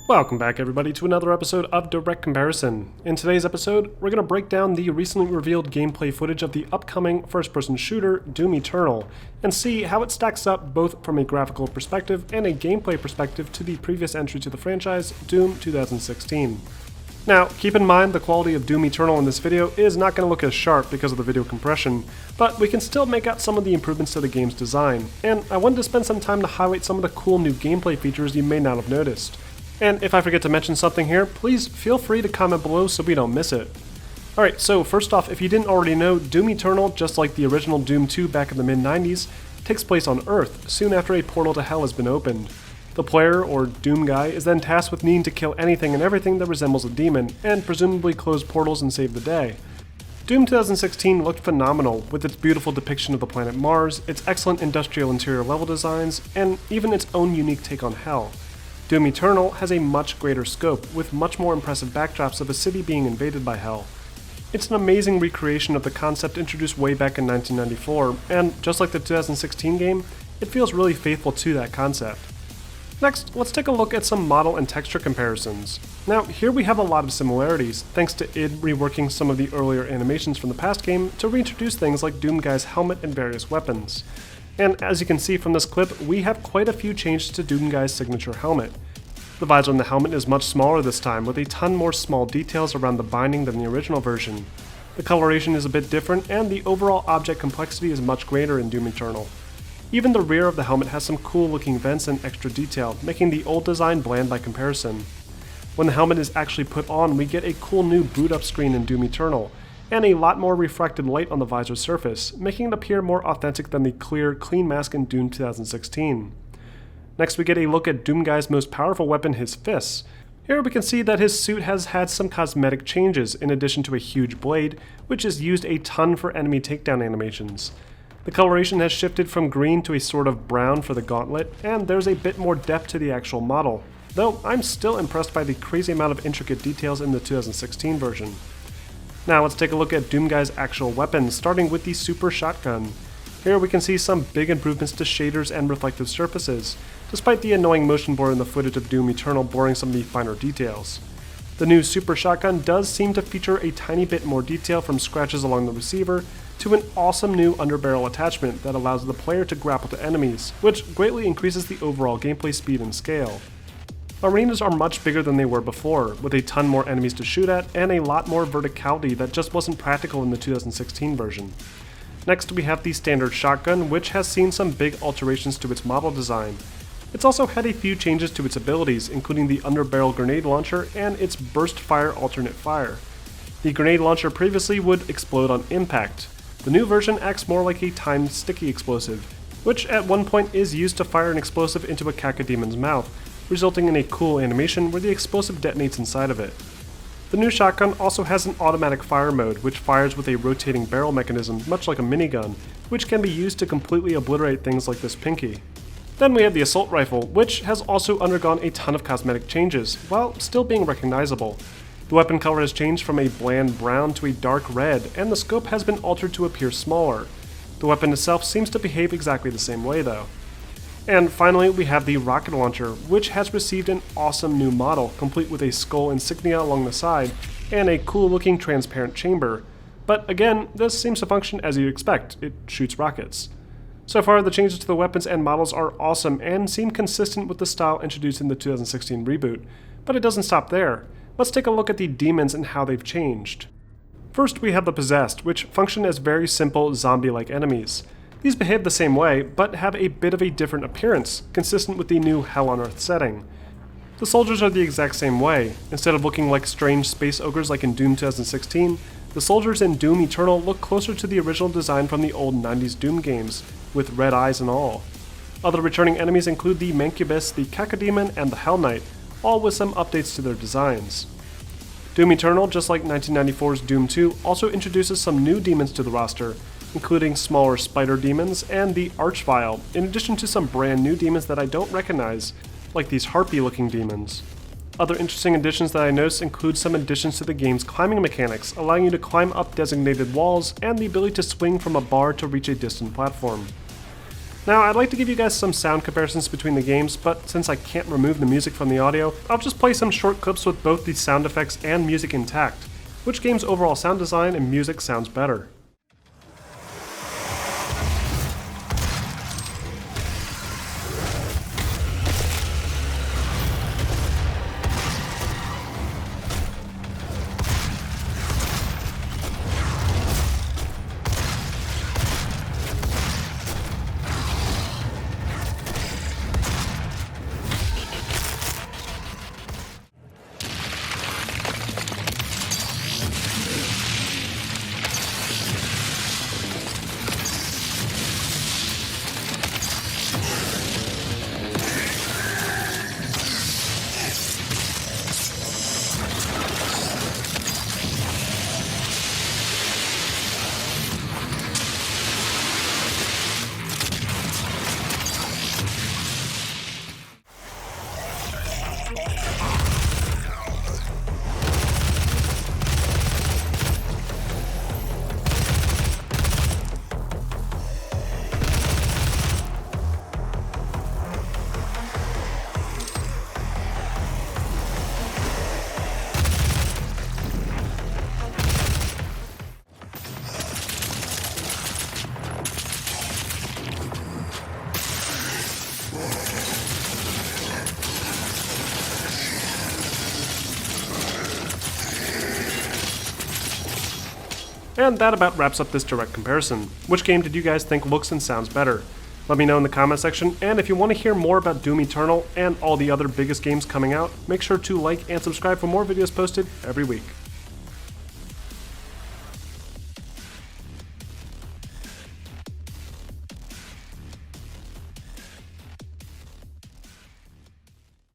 Welcome back everybody to another episode of Direct Comparison. In today's episode, we're going to break down the recently revealed gameplay footage of the upcoming first-person shooter Doom Eternal, and see how it stacks up both from a graphical perspective and a gameplay perspective to the previous entry to the franchise, Doom 2016. Now, keep in mind the quality of Doom Eternal in this video is not going to look as sharp because of the video compression, but we can still make out some of the improvements to the game's design, and I wanted to spend some time to highlight some of the cool new gameplay features you may not have noticed. And if I forget to mention something here, please feel free to comment below so we don't miss it. Alright, so first off, if you didn't already know, Doom Eternal, just like the original Doom 2 back in the mid-90s, takes place on Earth, soon after a portal to Hell has been opened. The player, or Doom Guy, is then tasked with needing to kill anything and everything that resembles a demon, and presumably close portals and save the day. Doom 2016 looked phenomenal, with its beautiful depiction of the planet Mars, its excellent industrial interior level designs, and even its own unique take on Hell. Doom Eternal has a much greater scope, with much more impressive backdrops of a city being invaded by Hell. It's an amazing recreation of the concept introduced way back in 1994, and just like the 2016 game, it feels really faithful to that concept. Next, let's take a look at some model and texture comparisons. Now, here we have a lot of similarities, thanks to id reworking some of the earlier animations from the past game to reintroduce things like Doom Guy's helmet and various weapons. And as you can see from this clip, we have quite a few changes to Doom Guy's signature helmet. The visor on the helmet is much smaller this time, with a ton more small details around the binding than the original version. The coloration is a bit different, and the overall object complexity is much greater in Doom Eternal. Even the rear of the helmet has some cool looking vents and extra detail, making the old design bland by comparison. When the helmet is actually put on, we get a cool new boot up screen in Doom Eternal, and a lot more refracted light on the visor surface, making it appear more authentic than the clear, clean mask in Doom 2016. Next we get a look at Doom Guy's most powerful weapon, his fists. Here we can see that his suit has had some cosmetic changes in addition to a huge blade, which is used a ton for enemy takedown animations. The coloration has shifted from green to a sort of brown for the gauntlet, and there's a bit more depth to the actual model, though I'm still impressed by the crazy amount of intricate details in the 2016 version. Now let's take a look at Doom Guy's actual weapons, starting with the Super Shotgun. Here we can see some big improvements to shaders and reflective surfaces, despite the annoying motion blur in the footage of Doom Eternal blurring some of the finer details. The new Super Shotgun does seem to feature a tiny bit more detail from scratches along the receiver to an awesome new underbarrel attachment that allows the player to grapple to enemies, which greatly increases the overall gameplay speed and scale. Arenas are much bigger than they were before, with a ton more enemies to shoot at and a lot more verticality that just wasn't practical in the 2016 version. Next we have the standard shotgun, which has seen some big alterations to its model design. It's also had a few changes to its abilities, including the underbarrel grenade launcher and its burst fire alternate fire. The grenade launcher previously would explode on impact. The new version acts more like a timed sticky explosive, which at one point is used to fire an explosive into a cacademon's mouth, resulting in a cool animation where the explosive detonates inside of it. The new shotgun also has an automatic fire mode, which fires with a rotating barrel mechanism much like a minigun, which can be used to completely obliterate things like this pinky. Then we have the assault rifle, which has also undergone a ton of cosmetic changes, while still being recognizable. The weapon color has changed from a bland brown to a dark red, and the scope has been altered to appear smaller. The weapon itself seems to behave exactly the same way though. And finally, we have the rocket launcher, which has received an awesome new model, complete with a skull insignia along the side, and a cool looking transparent chamber. But again, this seems to function as you'd expect, it shoots rockets. So far, the changes to the weapons and models are awesome and seem consistent with the style introduced in the 2016 reboot. But it doesn't stop there. Let's take a look at the demons and how they've changed. First, we have the Possessed, which function as very simple zombie-like enemies. These behave the same way, but have a bit of a different appearance, consistent with the new Hell on Earth setting. The soldiers are the exact same way. Instead of looking like strange space ogres like in Doom 2016, the soldiers in Doom Eternal look closer to the original design from the old 90s Doom games, with red eyes and all. Other returning enemies include the Mancubus, the Cacodemon, and the Hell Knight, all with some updates to their designs. Doom Eternal, just like 1994's Doom 2, also introduces some new demons to the roster, including smaller spider demons and the Archvile, in addition to some brand new demons that I don't recognize, like these harpy-looking demons. Other interesting additions that I noticed include some additions to the game's climbing mechanics, allowing you to climb up designated walls and the ability to swing from a bar to reach a distant platform. Now, I'd like to give you guys some sound comparisons between the games, but since I can't remove the music from the audio, I'll just play some short clips with both the sound effects and music intact. Which game's overall sound design and music sounds better? And that about wraps up this direct comparison. Which game did you guys think looks and sounds better? Let me know in the comment section, and if you want to hear more about Doom Eternal and all the other biggest games coming out, make sure to like and subscribe for more videos posted every week.